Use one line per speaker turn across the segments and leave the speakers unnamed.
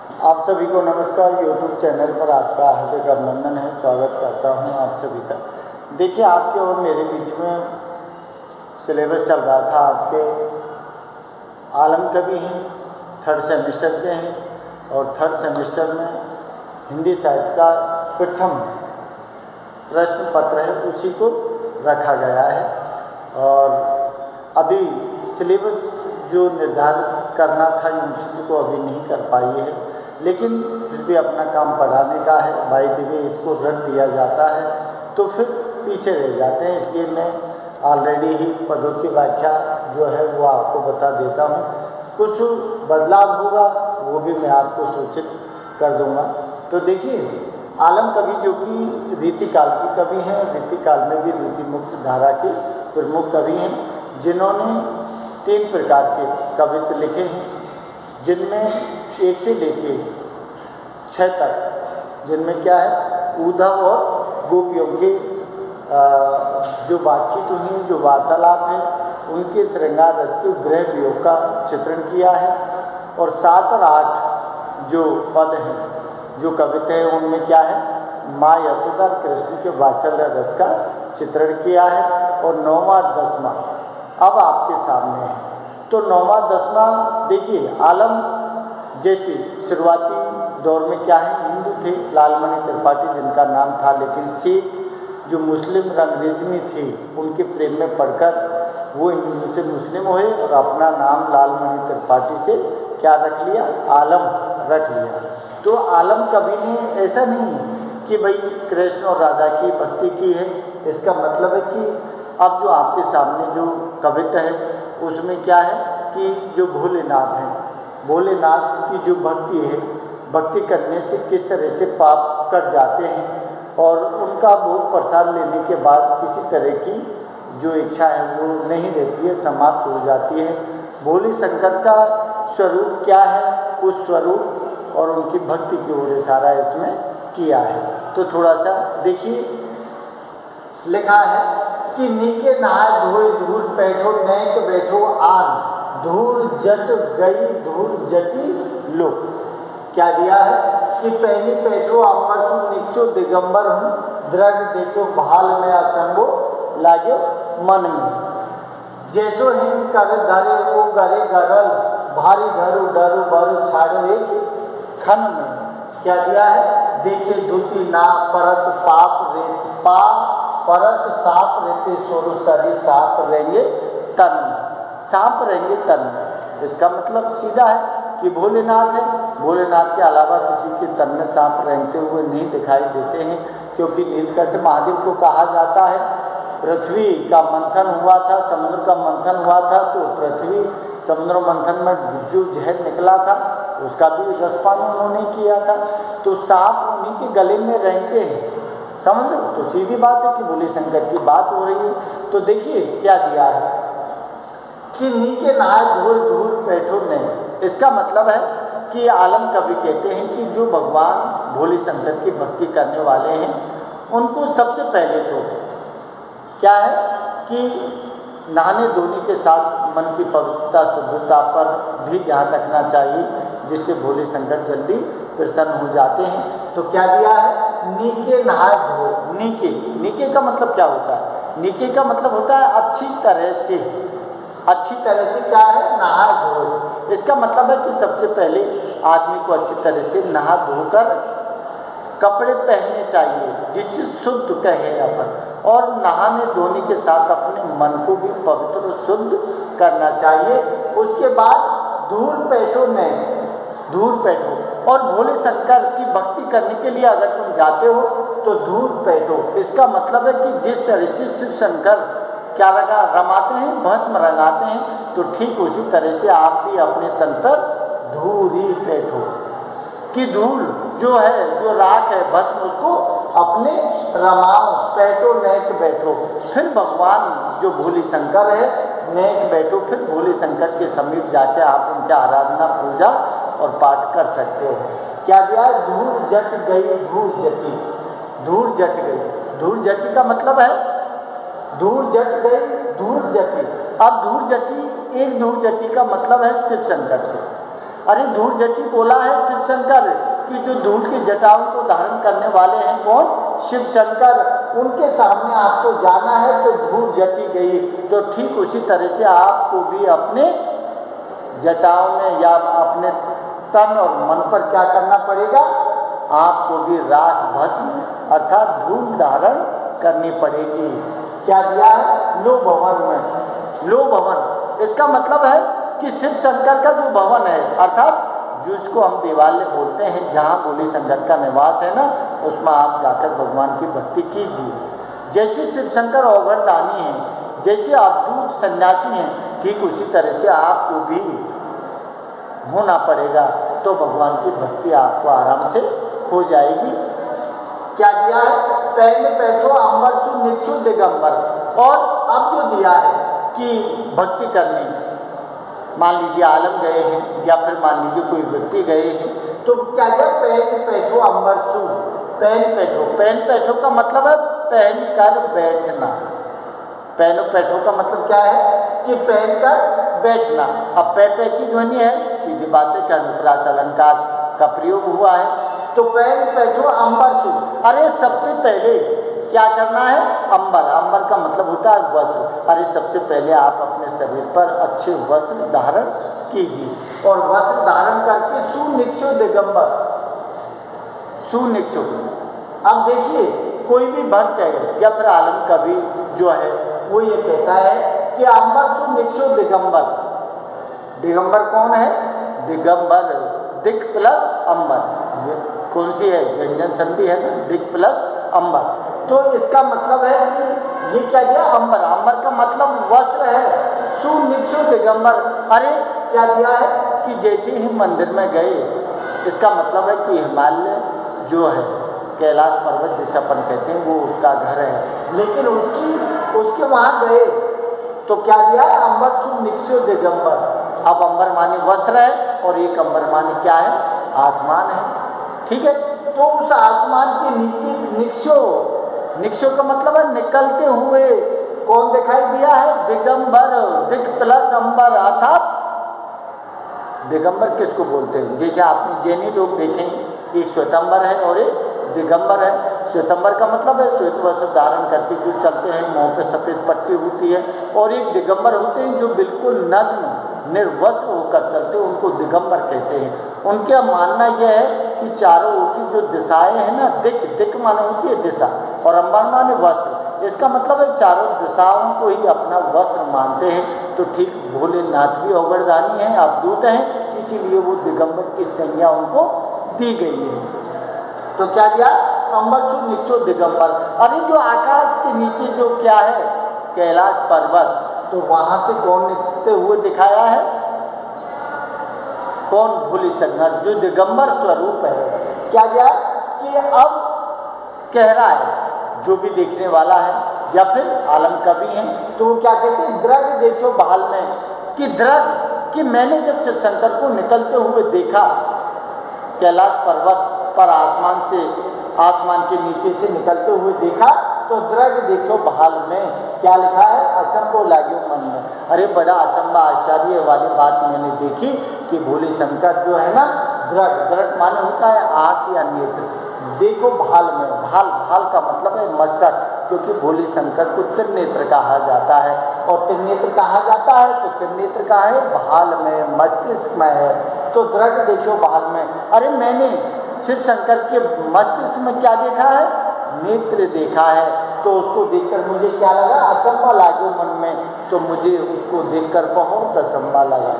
आप सभी को नमस्कार। YouTube चैनल पर आपका हार्दिक अभिनंदन है, स्वागत करता हूं आप सभी का। देखिए, आपके और मेरे बीच में सिलेबस चल रहा था। आपके आलम कवि हैं, थर्ड सेमेस्टर के हैं, और थर्ड सेमेस्टर में हिंदी साहित्य का प्रथम प्रश्न पत्र है, उसी को रखा गया है। और अभी सिलेबस जो निर्धारित करना था यूनिवर्सिटी को अभी नहीं कर पाई है, लेकिन फिर भी अपना काम पढ़ाने का है। बाई द वे इसको रख दिया जाता है तो फिर पीछे रह जाते हैं, इसलिए मैं ऑलरेडी ही पदों की व्याख्या जो है वो आपको बता देता हूँ। कुछ बदलाव होगा वो भी मैं आपको सूचित कर दूँगा। तो देखिए, आलम कवि जो कि रीतिकाल की कवि हैं, रीतिकाल में भी रीतिमुक्त धारा के प्रमुख कवि हैं, जिन्होंने 3 प्रकार के कवित्व लिखे हैं, जिनमें 1 से लेके 6 तक, जिनमें क्या है, उद्धव और गोपियों के जो बातचीत हुई है, जो वार्तालाप है, उनके श्रृंगार रस के गृह वियोग का चित्रण किया है। और 7 और 8 जो पद हैं, जो कविता है, उनमें क्या है, माँ यशोदा और कृष्ण के वात्सल्य रस का चित्रण किया है। और 9वां और 10वां अब आपके सामने है। तो 9वां 10वां देखिए, आलम जैसे शुरुआती दौर में क्या है, हिंदू थे, लालमणि त्रिपाठी जिनका नाम था, लेकिन सिख जो मुस्लिम रंगरेजनी थी, उनके प्रेम में पड़कर वो हिंदू से मुस्लिम हुए और अपना नाम लालमणि त्रिपाठी से क्या रख लिया, आलम रख लिया। तो आलम कवि ने ऐसा नहीं कि भाई कृष्ण और राधा की भक्ति की है। इसका मतलब है कि अब जो आपके सामने जो कविता है उसमें क्या है कि जो भोलेनाथ हैं, भोलेनाथ की जो भक्ति है, भक्ति करने से किस तरह से पाप कट जाते हैं और उनका भोग प्रसाद लेने के बाद किसी तरह की जो इच्छा है वो नहीं रहती है, समाप्त हो जाती है। भोले शंकर का स्वरूप क्या है, उस स्वरूप और उनकी भक्ति की ओर इशारा इसमें किया है। तो थोड़ा सा देखिए, लिखा है कि नीके नहाय धोए धूल पैठो नैक बैठो आन, धूल जट गई धूल जटी लो। क्या दिया है कि पहली पैठो अंबर सु निक्षो दिगंबर हूँ, दृढ़ देखो भाल में अचंबो लाग्यो मन में, जैसो हिम कर धरे वो गरे गरल, भारी घरु डरु बरु छाड़ो एक खन में। क्या दिया है, देखे दुति ना परत पाप रेत पा, परत साप रहते सोरो सरी साप रहेंगे तन में, सांप रहेंगे तन में। इसका मतलब सीधा है कि भोलेनाथ है, भोलेनाथ के अलावा किसी के तन में सांप रेंगते हुए नहीं दिखाई देते हैं, क्योंकि नीलकंठ महादेव को कहा जाता है पृथ्वी का मंथन हुआ था, समुद्र का मंथन हुआ था, तो पृथ्वी समुद्र मंथन में जो जहर निकला था उसका भी रसपान उन्होंने किया था। तो सांप उन्हीं के गले में रेंगते हैं, समझ रहे हो। तो सीधी बात है कि भोले शंकर की बात हो रही है। तो देखिए क्या दिया है कि नीके नहाय धोए धूल पैठो नहीं। इसका मतलब है कि आलम कवि कहते हैं कि जो भगवान भोले शंकर की भक्ति करने वाले हैं, उनको सबसे पहले तो क्या है कि नहाने धोने के साथ मन की पवित्रता शुद्धता पर भी ध्यान रखना चाहिए, जिससे भोले शंकर जल्दी प्रसन्न हो जाते हैं। तो क्या दिया है, नीके नहाय धो। नीके, नीके का मतलब क्या होता है, नीके का मतलब होता है अच्छी तरह से, अच्छी तरह से क्या है, नहा धो। इसका मतलब है कि सबसे पहले आदमी को अच्छी तरह से नहा धोकर कपड़े पहनने चाहिए, जिससे शुद्ध कहे अपन, और नहाने धोने के साथ अपने मन को भी पवित्र और शुद्ध करना चाहिए। उसके बाद धूल पैठो नहीं, धूल पैठो। और भोले शंकर की भक्ति करने के लिए अगर तुम जाते हो तो धूल पैठो। इसका मतलब है कि जिस तरह से शिव शंकर क्या रमाते हैं, भस्म रंगाते हैं, तो ठीक उसी तरह से आप भी अपने तन पर धूरी पैठो, कि धूल जो है, जो राख है, भस्म, उसको अपने रमाओ, पैठो नेक बैठो। फिर भगवान जो भोले शंकर है, नेक बैठो, फिर भोले शंकर के समीप जाके आप उनके आराधना पूजा और पाठ कर सकते हो। क्या दिया है, धूल जट गई धूल जटी, धूल जट गई। धूल जटी का मतलब है धूल जट गई धूल जटी। अब धूल जटी, एक धूल जटी का मतलब है शिव शंकर से। अरे धूल जटी बोला है शिव शंकर कि जो धूल की जटाओं को धारण करने वाले हैं कौन? शिव शंकर। उनके सामने आपको जाना है तो धूल जटी गई। तो ठीक उसी तरह से आपको भी अपने जटाओं में या अपने तन और मन पर क्या करना पड़ेगा? आपको भी राख भस्म अर्थात धूल धारण करनी पड़ेगी। क्या दिया है? लो भवन में। लो भवन इसका मतलब है कि शिव शंकर का जो भवन है अर्थात जिसको हम देवालय बोलते हैं, जहाँ भोले शंकर का निवास है ना, उसमें आप जाकर भगवान की भक्ति कीजिए। जैसे शिव शंकर अवघड़दानी हैं, जैसे अवधूत सन्यासी हैं, ठीक उसी तरह से आपको भी होना पड़ेगा। तो भगवान की भक्ति आपको आराम से हो जाएगी। क्या दिया है? पैन पैठो अंबर सु निक्षु दिगंबर। और अब जो दिया है कि भक्ति करनी, मान लीजिए आलम गए हैं या फिर मान लीजिए कोई व्यक्ति गए हैं, तो क्या क्या? पैन पैठो अंबर सु। पैन पैठो, पैन पैठो का मतलब है पहन कर बैठना। पैनो पैठो का मतलब क्या है? कि पहन कर बैठना। अब पै की ध्वनि है, सीधी बातें का अनुप्रास अलंकार का प्रयोग हुआ है। तो पैन पैठो अंबर सु। अरे सबसे पहले क्या करना है? अंबर। अंबर का मतलब होता है वस्त्र। अरे सबसे पहले आप अपने शरीर पर अच्छे वस्त्र धारण कीजिए और वस्त्र धारण करके सुनिक्षो दिगंबर। सुनिक्षो। अब देखिए कोई भी भक्त है या फिर आलम कवि जो है वो ये कहता है कि अंबर सुनिक्षो दिगंबर। दिगंबर कौन है? दिगंबर दिक प्लस अंबर। कौन सी है? व्यंजन संधि है ना, दिक प्लस अंबर। तो इसका मतलब है कि ये क्या दिया? अंबर। अंबर का मतलब वस्त्र है। सुनिक्षो दिगंबर। अरे क्या दिया है? कि जैसे ही मंदिर में गए, इसका मतलब है कि हिमालय जो है कैलाश पर्वत जैसे अपन कहते हैं वो उसका घर है, लेकिन उसके वहाँ गए तो क्या दिया है? अंबर सुनिक्षो दिगंबर। अब अंबर माने वस्त्र है और एक अंबर माने क्या है? आसमान है। ठीक है, तो उस आसमान के नीचे निक्षो, निक्षो का मतलब है निकलते हुए कौन दिखाई दिया है? दिगंबर। दिग प्लस अंबर अर्थात दिगंबर किसको बोलते हैं? जैसे आपने जैनी लोग देखें, एक श्वेतांबर है और एक दिगंबर है। श्वेतांबर का मतलब है श्वेत वस्त्र धारण करके जो चलते हैं, मुँह पे सफ़ेद पट्टी होती है, और एक दिगंबर होते हैं जो बिल्कुल नग्न निर्वस्त्र होकर चलते हैं, उनको दिगंबर कहते हैं। उनका मानना यह है कि चारों ओर की जो दिशाएं हैं ना, दिक, दिक माने होती है दिशा और अंबर माने वस्त्र। इसका मतलब है चारों दिशाओं को ही अपना वस्त्र मानते हैं। तो ठीक भोलेनाथ भी अवघड़दानी हैं, अवधूत हैं, इसीलिए वो दिगंबर की संज्ञा उनको दी गई है। तो क्या दिया? अंबर सुनिक्षो दिगंबर। अरे जो आकाश के नीचे जो क्या है? कैलाश पर्वत। तो वहाँ से कौन निकलते हुए दिखाया है? कौन? भोले शंकर जो दिगंबर स्वरूप है। क्या दिया? कि अब कह रहा है जो भी देखने वाला है या फिर आलम कवि हैं, तो वो क्या कहते हैं? दृढ़ देखो बहाल में, कि दृढ़ कि मैंने जब शिव शंकर को निकलते हुए देखा कैलाश पर्वत पर, आसमान के नीचे से निकलते हुए देखा, तो दृढ़ देखो बहाल में क्या लिखा है? अचंभो लाग्यो मन में। अरे बड़ा अचंबा आश्चर्य वाली बात मैंने देखी कि भोले शंकर जो है ना, दृढ़, दृढ़ माने होता है आँख या नेत्र, देखो भाल में। भाल, भाल का मतलब है मस्तक, क्योंकि भोले शंकर को त्रिनेत्र कहा जाता है। और त्रिनेत्र कहा जाता है तो त्रिनेत्र का है भाल में, मस्तिष्क में है। तो दृढ़ देखो भाल में। अरे मैंने शिव शंकर के मस्तिष्क में क्या देखा है? नेत्र देखा है। तो उसको देखकर मुझे क्या लगा? अचंभा लागो मन में। तो मुझे उसको देखकर बहुत अचंभा लगा,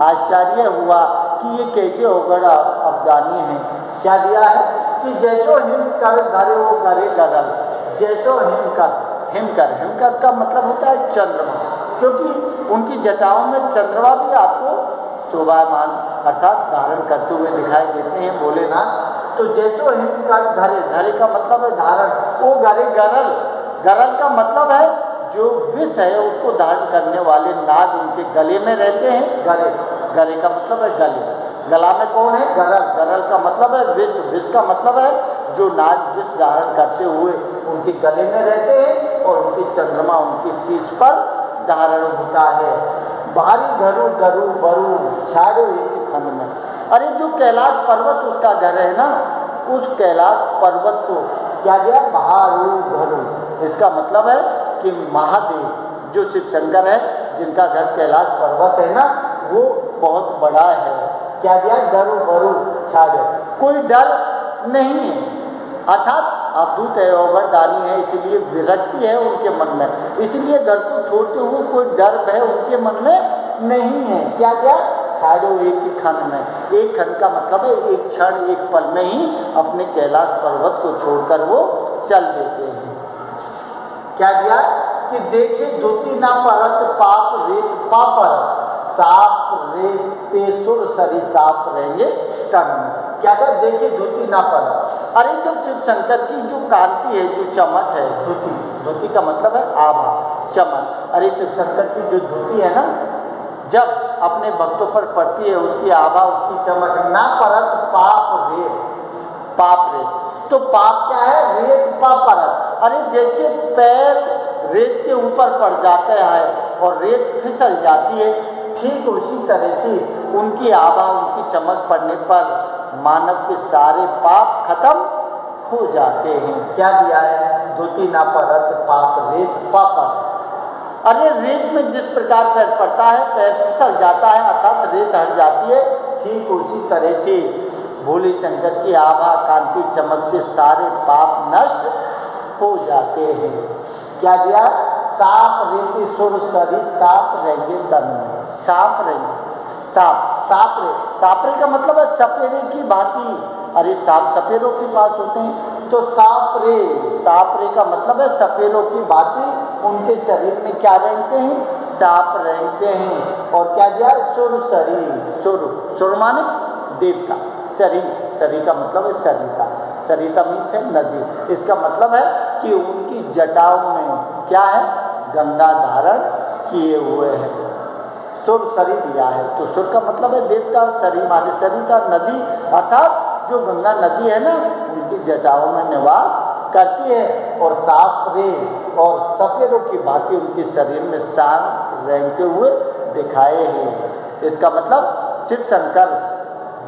आश्चर्य हुआ कि ये कैसे अवघड़ अवदानी हैं। क्या दिया है? कि जैसो हिम कर धरे वो करे गरल। जैसो हिमकर, हिमकर, हिमकर का मतलब होता है चंद्रमा, क्योंकि उनकी जटाओं में चंद्रमा भी आपको शोभामान अर्थात धारण करते हुए दिखाई देते हैं भोलेनाथ। तो जैसो हिमकर धरे, धरे का मतलब है धारण, वो गरे गरल, गरल का मतलब है जो विष है उसको धारण करने वाले नाग उनके गले में रहते हैं। गरे, गरे का मतलब है गले, गला में कौन है? गरल, गरल का मतलब है विष, विष का मतलब है जो नाग विष धारण करते हुए उनके गले में रहते हैं, और उनकी चंद्रमा उनकी शीश पर धारण होता है। भारी घरु गरु बरु छाड़ो एक खंड में। अरे जो कैलाश पर्वत उसका घर है ना, उस कैलाश पर्वत को क्या दिया, भारू भरू। इसका मतलब है कि महादेव जो शिव शंकर है, जिनका घर कैलाश पर्वत है ना, वो बहुत बड़ा है। क्या दिया, डरू बरू छाड़े, कोई डर नहीं है, अर्थात अद्भुत है, अवगढ़दानी है, इसलिए विरक्ति है उनके मन में, इसलिए घर को छोड़ते हुए कोई डर भय उनके मन में नहीं है। क्या क्या, छाड़ो एक ही खंड में। एक खंड का मतलब है एक क्षण, एक पल में ही अपने कैलाश पर्वत को छोड़कर वो चल देते हैं। क्या दिया कि देखे दुति ना परत पाप रेत पापर, साप रेत ते सुर सरी साप रहेंगे तन में। क्या था, देखे द्युति ना परत। अरे जब शिव शंकर की जो कांति है, जो चमक है, द्युति, द्युति का मतलब है आभा, चमक। अरे शिव शंकर की जो द्युति है ना, जब अपने भक्तों पर पड़ती है, उसकी आभा, उसकी चमक, ना परत पाप रेत, पाप रेत, तो पाप क्या है, रेत पाप परत। अरे जैसे पैर रेत के ऊपर पड़ जाते हैं और रेत फिसल जाती है, ठीक उसी तरह से उनकी आभा, उनकी चमक पड़ने पर मानव के सारे पाप खत्म हो जाते हैं। क्या दिया है, द्युति ना परत पाप रेत पापत। अरे रेत में जिस प्रकार पैर पड़ता है, पैर फिसल जाता है, अर्थात रेत हट जाती है, ठीक उसी तरह से भोले शंकर की आभा, कांति, चमक से सारे पाप नष्ट हो जाते हैं। क्या दिया, साप रेती सुर सरी साप रहेंगे तन में, साप रहेंगे, साप, सापरे, सापरे का मतलब है सपेरे की भांति। अरे सांप सपेरों के पास होते हैं, तो सापरे, सापरे का मतलब है सपेरों की भांति उनके शरीर में क्या रहते हैं, सांप रहते हैं। और क्या दिया, सुर सरी, सुर, सुर माने देवता, शरीर, शरीर का मतलब है सरिता, सरिता मीन्स है नदी। इसका मतलब है कि उनकी जटाओं में क्या है, गंगा धारण किए हुए हैं। सुर सरी दिया है, तो सुर का मतलब है देवता, सरी माने सरिता नदी, अर्थात जो गंगा नदी है ना, उनकी जटाओं में निवास करती है। और साप रे और सपेरों की भांति उनके शरीर में शांत रहते हुए दिखाए हैं। इसका मतलब शिव शंकर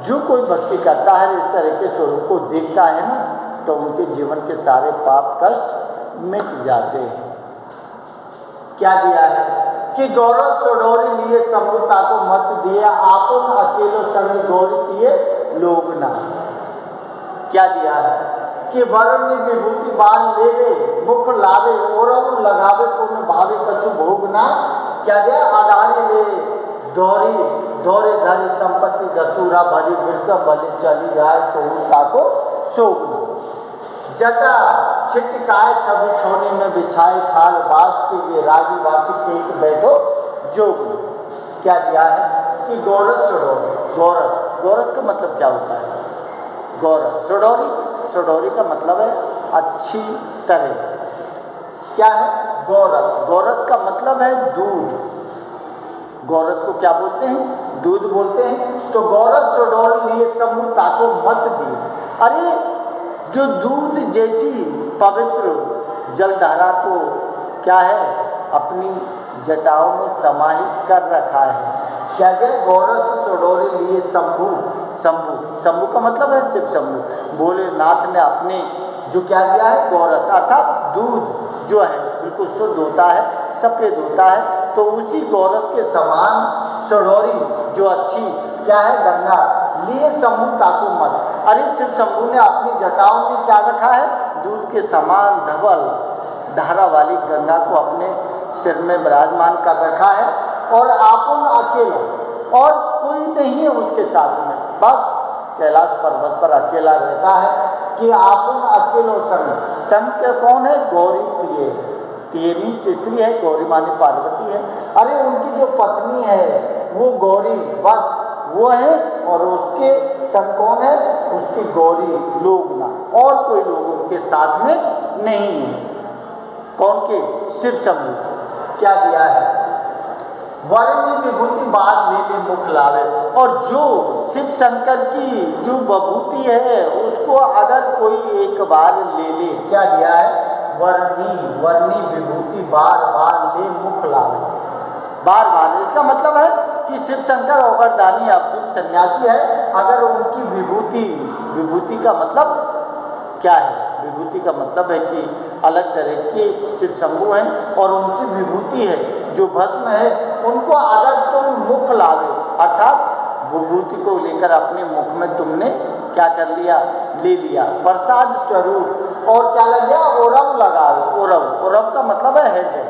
जो कोई भक्ति करता है, इस तरह के स्वरूप को देखता है ना, तो उनके जीवन के सारे पाप कष्ट मिट जाते हैं। क्या दिया है कि गौरव सोडोरी लिए शंभुता को मत दिए, आपन अकेलो संग गौरी दिए लोग ना। क्या दिया है कि वरुण विभूति बाल ले ले, मुख लावे और लगावे पुण्य भावे कछु भोग ना। क्या दिया, आधारी ले दौरी दौरे धरी संपत्ति धतूरा भरी, वृषभ भले चली जाए तो उनका को शोक न। जटा छिटकाए छवि छोने में बिछाए छाल, बास के लिए रागी वापी टेक बैठो जोग। क्या दिया है कि गौरस सोडोरी, गौरस, गौरस का मतलब क्या होता है, गौरस, सोडोरी, सोडोरी का मतलब है अच्छी तरह। क्या है, गौरस, गौरस का मतलब है दूध, गौरस को क्या बोलते हैं, दूध बोलते हैं। तो गौरस सोडोर लिए शंभुता को मत दी। अरे जो दूध जैसी पवित्र जलधारा को क्या है, अपनी जटाओं में समाहित कर रखा है। क्या क्या, गौरस सोडोरे लिए शंभु, शंभु, शंभु का मतलब है शिव शंभु। भोलेनाथ ने अपने जो क्या दिया है, गौरस, अर्थात दूध जो है बिल्कुल शुद्ध होता है, सफेद होता है, तो उसी गौरस के समान सोडोरी जो अच्छी क्या है, गंगा लिए शंभु ताकू मत। अरे शिव शंभु ने अपनी जटाओं में क्या रखा है, दूध के समान धवल धारा वाली गंगा को अपने सिर में विराजमान कर रखा है। और आपन अकेला, और कोई नहीं है उसके साथ में, बस कैलाश पर्वत पर अकेला रहता है। कि आपन अकेलो संग, संग के कौन है, गौरी तिये, तियेनी से स्त्री है, गौरी माने पार्वती है। अरे उनकी जो पत्नी है वो गौरी, बस वो है, और उसके संग कौन है, उसकी गौरी लोग ना, और कोई लोग उनके साथ में नहीं है। कौन के, शिव शंभु। क्या दिया है, वरनी विभूति बाद ले ले मुख लावे। और जो शिव शंकर की जो विभूति है उसको अगर कोई एक बार ले ले, क्या दिया है, वर्णी, वर्णी विभूति बार बार ले मुख लावे, बार बार। इसका मतलब है कि शिव शंकर औगरदानी अवधूत सन्यासी है। अगर उनकी विभूति का मतलब क्या है? विभूति का मतलब है कि अलग तरह के शिव शंभु हैं और उनकी विभूति है जो भस्म है, उनको अगर तुम मुख लावे, अर्थात विभूति को लेकर अपने मुख में तुमने क्या कर लिया? ले लिया प्रसाद स्वरूप। और क्या लग गया? ओरव लगाओ। ओरव का मतलब है हृदय।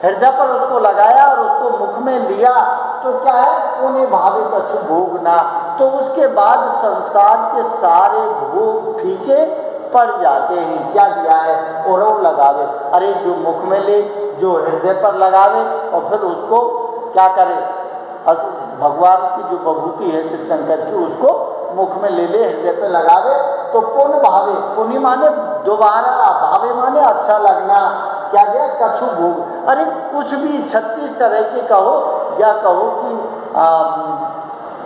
हृदय पर उसको लगाया और उसको मुख में लिया तो क्या है? पुण्य भावे कछु भोगना। तो उसके बाद संसार के सारे भोग फीके पड़ जाते हैं। क्या दिया है? ओरव लगावे। अरे जो मुख में ले, जो हृदय पर लगावे और फिर उसको क्या करे? भगवान की जो विभूति है शिव शंकर की, उसको मुख में ले ले, हृदय पे लगावे तो पुण्य भावे। पुण्य माने दोबारा, भावे माने अच्छा लगना। क्या दिया? कछु भोग। अरे कुछ भी 36 तरह के कहो या कहो कि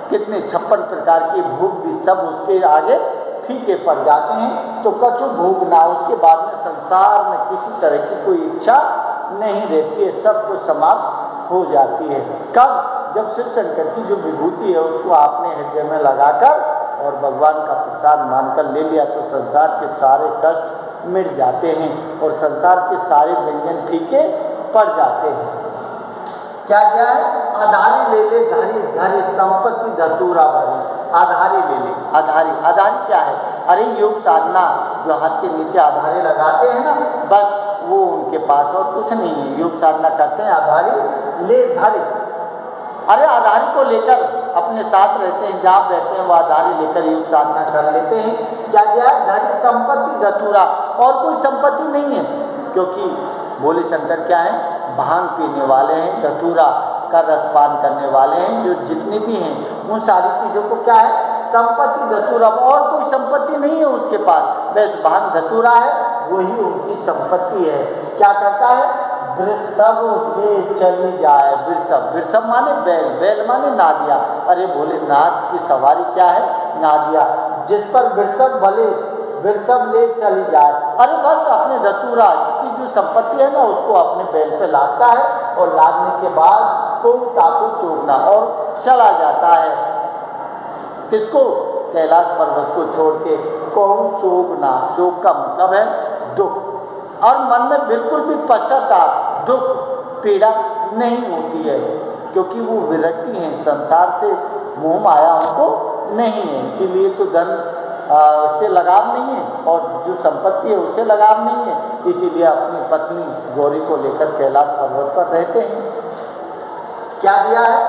कितने 56 प्रकार के भोग भी सब उसके आगे फीके पड़ जाते हैं। तो कछु भोग ना, उसके बाद में संसार में किसी तरह की कोई इच्छा नहीं रहती है, सब कुछ समाप्त हो जाती है। कब? जब शिव शंकर की जो विभूति है उसको आपने हृदय में लगाकर और भगवान का प्रसाद मानकर ले लिया तो संसार के सारे कष्ट मिट जाते हैं और संसार के सारे व्यंजन फीके पड़ जाते हैं। क्या दिया है? आधारी ले ले धारी धारी संपत्ति धतूरा भरी। आधारी ले ले। आधारी क्या है? अरे योग साधना, जो हाथ के नीचे आधारे लगाते हैं ना, बस वो उनके पास और कुछ नहीं है। योग साधना करते हैं, आधारी ले धारी। अरे आधारी को लेकर अपने साथ रहते हैं, जहाँ बैठते हैं वो आधारी लेकर योग साधना कर लेते हैं। क्या दिया है? धरी संपत्ति धतूरा। और कोई संपत्ति नहीं है, क्योंकि भोले शंकर क्या है? भांग पीने वाले हैं, धतूरा का रसपान करने वाले हैं। जो जितने भी हैं उन सारी चीज़ों को क्या है? संपत्ति धतूरा। और कोई संपत्ति नहीं है उसके पास, बस भांग धतूरा है, वही उनकी संपत्ति है। क्या करता है? वृषभ ले चली जाए। वृषभ माने बैल, बैल माने नादिया। अरे भोलेनाथ की सवारी क्या है? नादिया, जिस पर वृषभ भले वृषभ ले चली जाए। अरे बस अपने धतूरा की जो संपत्ति है ना, उसको अपने बैल पे लादता है और लादने के बाद कोई ताकू सोगना और चला जाता है। किसको? कैलाश पर्वत को छोड़ के। कहूँ सोगना, शोक का मतलब है दुख, और मन में बिल्कुल भी पश्चाताप, दुख, पीड़ा नहीं होती है, क्योंकि वो विरक्ति हैं, संसार से मोह माया उनको नहीं है। इसीलिए तो धन से लगाव नहीं है और जो संपत्ति है उससे लगाव नहीं है। इसीलिए अपनी पत्नी गौरी को लेकर कैलाश पर्वत पर रहते हैं। क्या दिया है?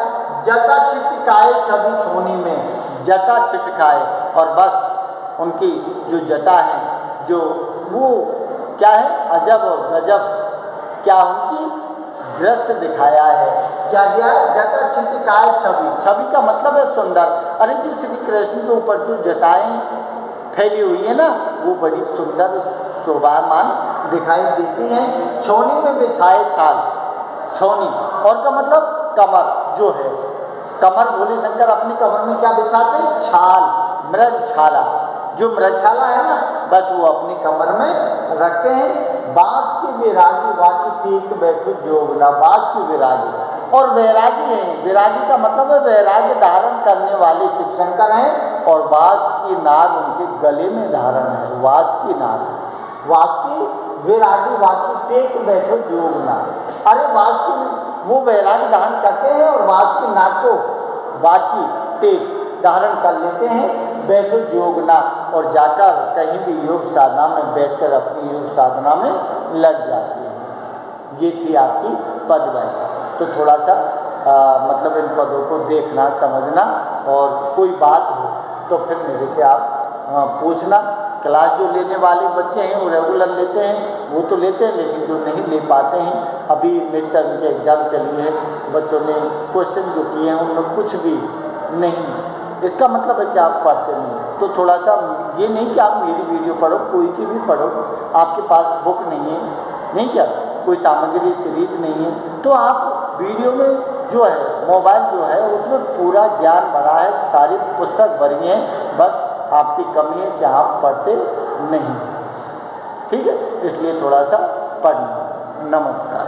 जटा छिटकाए छवि छोनी में। जटा छिटकाए, और बस उनकी जो जटा है, जो वो क्या है? अजब और गजब, क्या उनकी दृश्य दिखाया है। क्या दिया है? जटा छिटकाए छवि। छवि का मतलब है सुंदर। अरे जो श्री कृष्ण के ऊपर जो जटाएं फैली हुई है ना, वो बड़ी सुंदर शोभामान दिखाई देती हैं। छोनी में बिछाए छाल। छोनी और का मतलब कमर जो है, कमर भोले शंकर अपनी कमर में क्या बिछाते हैं? छाल, मृगछाला। जो मृगछाला है ना, बस वो अपनी कमर में रखते हैं। बांस की विरागी वाकी टीक बैठो जोगना। बांस की विरागी और वैरागी है। विरागी का मतलब है वैराग्य धारण करने वाले शिव शंकर हैं, और बांस की नाग उनके गले में धारण है। वास की नाग, वास की विरागी वाकी टेक बैठो जोगना। अरे वास की वो वैराग्य धारण करते हैं और वास की नाग को वाकी टेक धारण कर लेते हैं, बैठो जोगना, और जाकर कहीं भी योग साधना में बैठकर अपनी योग साधना में लग जाती है। ये थी आपकी पद व्याख्या। तो थोड़ा सा मतलब इन पदों को देखना, समझना, और कोई बात हो तो फिर मेरे से आप पूछना। क्लास जो लेने वाले बच्चे हैं वो रेगुलर लेते हैं, वो तो लेते हैं, लेकिन जो नहीं ले पाते हैं, अभी मिड टर्म के एग्ज़ाम चली है, बच्चों ने क्वेश्चन जो किए हैं उनमें कुछ भी नहीं, इसका मतलब है कि आप पढ़ते नहीं। तो थोड़ा सा ये नहीं कि आप मेरी वीडियो पढ़ो, कोई की भी पढ़ो, आपके पास बुक नहीं है, नहीं क्या कोई सामग्री सीरीज नहीं है, तो आप वीडियो में जो है, मोबाइल जो है उसमें पूरा ज्ञान भरा है, सारी पुस्तक भरी है, बस आपकी कमी है कि आप पढ़ते नहीं। ठीक है, इसलिए थोड़ा सा पढ़ना। नमस्कार।